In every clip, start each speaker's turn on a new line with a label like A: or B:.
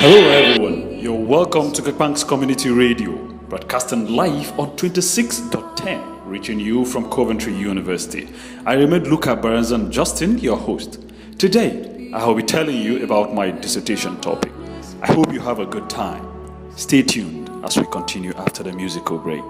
A: Hello everyone, you're welcome to Kekpank's Community Radio, broadcasting live on 26.10, reaching you from Coventry University. I remain Luka Baranzan J, your host. Today, I will be telling you about my dissertation topic. I hope you have a good time. Stay tuned as we continue after the musical break.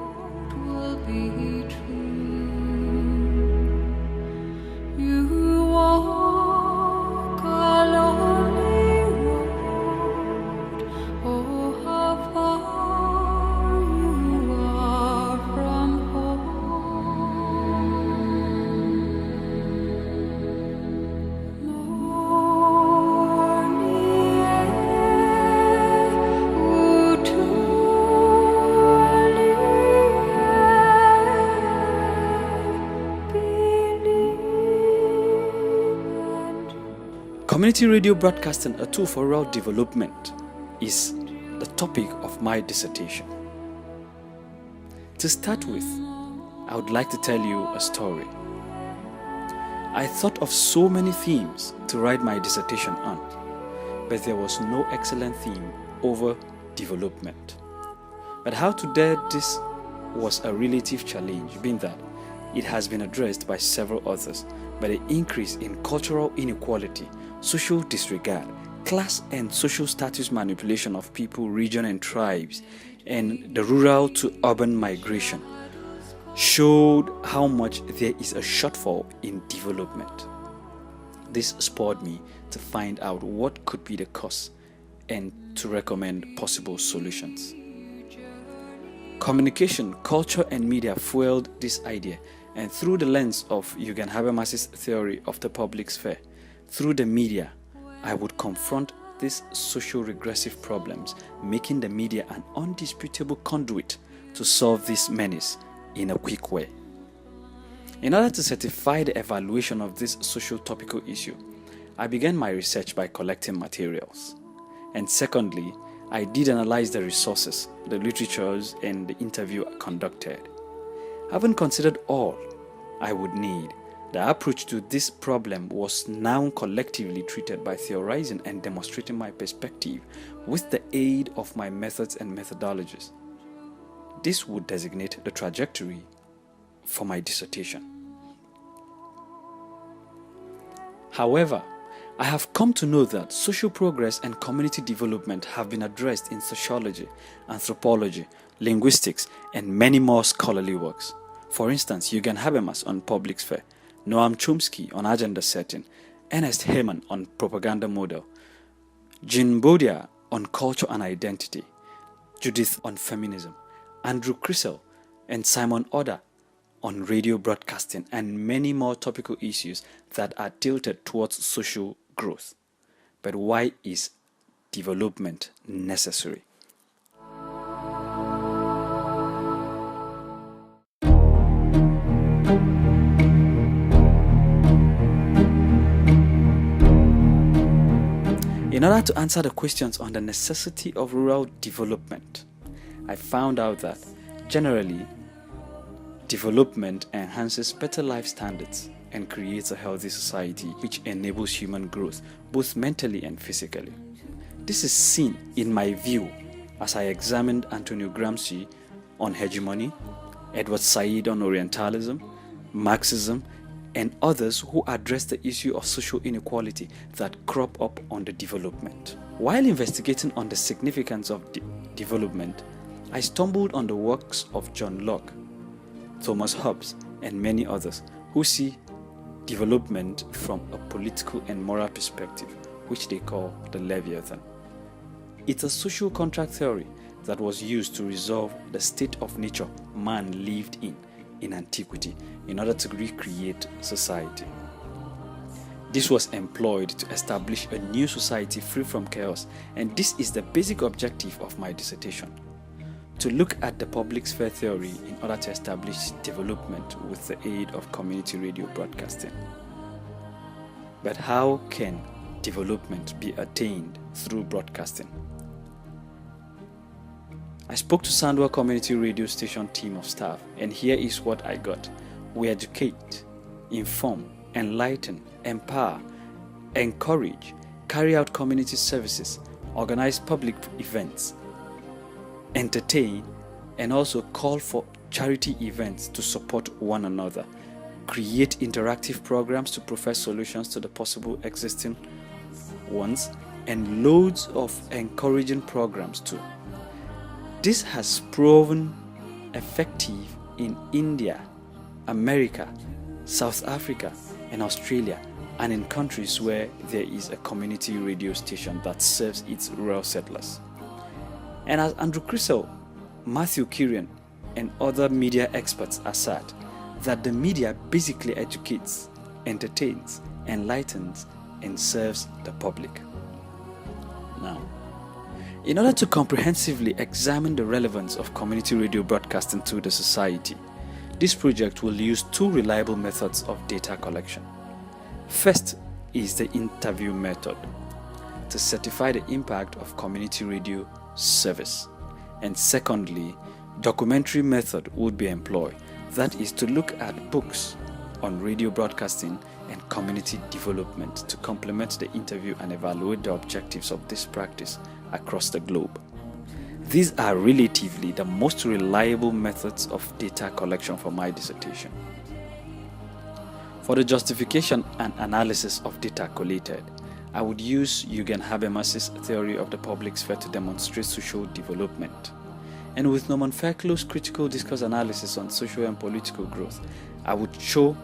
A: Community radio broadcasting, a tool for rural development, is the topic of my dissertation. To start with, I would like to tell you a story. I thought of so many themes to write my dissertation on, but there was no excellent theme over development. But how to dare this was a relative challenge, being that it has been addressed by several authors, by the increase in cultural inequality, social disregard, class and social status manipulation of people, region and tribes, and the rural to urban migration showed how much there is a shortfall in development. This spurred me to find out what could be the cause and to recommend possible solutions. Communication, culture and media fueled this idea, and through the lens of Jürgen Habermas's theory of the public sphere, through the media, I would confront these social regressive problems, making the media an undisputable conduit to solve this menace in a quick way. In order to certify the evaluation of this social topical issue, I began my research by collecting materials. And secondly, I did analyze the resources, the literatures, and the interview I conducted. Having considered all I would need, the approach to this problem was now collectively treated by theorizing and demonstrating my perspective with the aid of my methods and methodologies. This would designate the trajectory for my dissertation. However, I have come to know that social progress and community development have been addressed in sociology, anthropology, linguistics, and many more scholarly works. For instance, Jürgen Habermas on public sphere, Noam Chomsky on agenda setting, Ernest Heyman on propaganda model, Jean Baudrillard on culture and identity, Judith on feminism, Andrew Crisell and Simon Oder on radio broadcasting, and many more topical issues that are tilted towards social growth. But why is development necessary? In order to answer the questions on the necessity of rural development, I found out that generally, development enhances better life standards and creates a healthy society which enables human growth both mentally and physically. This is seen in my view as I examined Antonio Gramsci on hegemony, Edward Said on Orientalism, Marxism, and others who address the issue of social inequality that crop up under development. While investigating on the significance of development, I stumbled on the works of John Locke, Thomas Hobbes, and many others who see development from a political and moral perspective, which they call the Leviathan. It's a social contract theory that was used to resolve the state of nature man lived in antiquity in order to recreate society. This was employed to establish a new society free from chaos, and this is the basic objective of my dissertation: to look at the public sphere theory in order to establish development with the aid of community radio broadcasting. But how can development be attained through broadcasting? I spoke to Sandwell Community Radio Station team of staff, and here is what I got. We educate, inform, enlighten, empower, encourage, carry out community services, organize public events, entertain, and also call for charity events to support one another, create interactive programs to provide solutions to the possible existing ones, and loads of encouraging programs too. This has proven effective in India, America, South Africa, and Australia, and in countries where there is a community radio station that serves its rural settlers. And as Andrew Crisell, Matthew Kirian, and other media experts assert, that the media basically educates, entertains, enlightens, and serves the public. Now, in order to comprehensively examine the relevance of community radio broadcasting to the society, this project will use two reliable methods of data collection. First is the interview method to certify the impact of community radio service. And secondly, documentary method would be employed, that is to look at books on radio broadcasting and community development to complement the interview and evaluate the objectives of this practice across the globe. These are relatively the most reliable methods of data collection for my dissertation. For the justification and analysis of data collated, I would use Jürgen Habermas's theory of the public sphere to demonstrate social development. And with Norman Fairclough's critical discourse analysis on social and political growth, I would show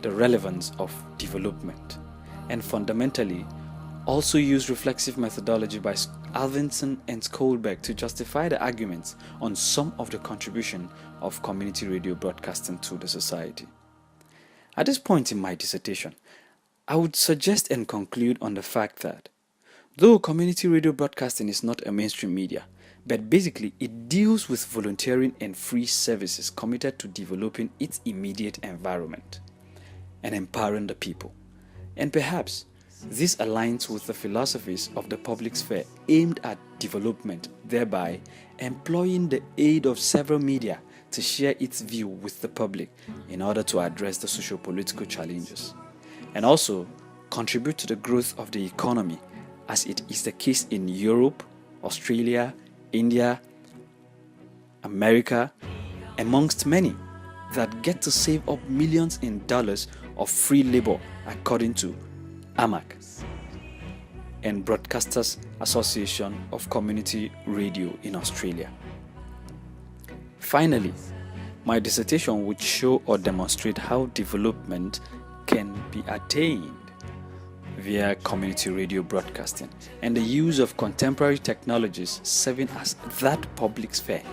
A: the relevance of development, and fundamentally also use reflexive methodology by Alvinson and Skolberg to justify the arguments on some of the contribution of community radio broadcasting to the society. At this point in my dissertation, I would suggest and conclude on the fact that though community radio broadcasting is not a mainstream media, but basically it deals with volunteering and free services committed to developing its immediate environment and empowering the people. And perhaps this aligns with the philosophies of the public sphere aimed at development, thereby employing the aid of several media to share its view with the public in order to address the socio-political challenges, and also contribute to the growth of the economy, as it is the case in Europe, Australia, India, America, amongst many, that get to save up millions in dollars of free labor, according to AMAC and Broadcasters Association of Community Radio in Australia. Finally, my dissertation would show or demonstrate how development can be attained via community radio broadcasting and the use of contemporary technologies serving as that public sphere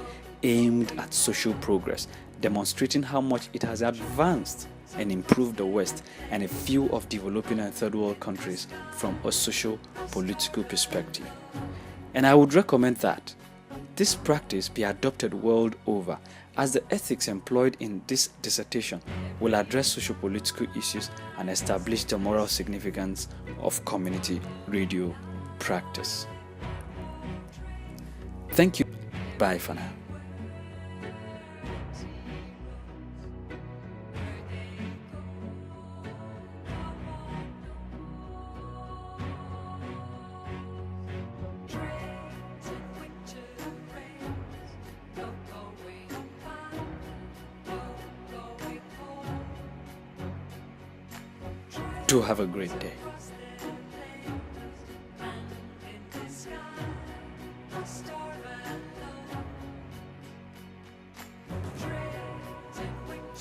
A: aimed at social progress, demonstrating how much it has advanced and improved the West and a few of developing and third world countries from a social political perspective. And I would recommend that this practice be adopted world over, as the ethics employed in this dissertation will address socio-political issues and establish the moral significance of community radio practice. Thank you. Bye for now. Do have a great day.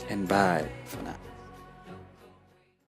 A: And bye for now.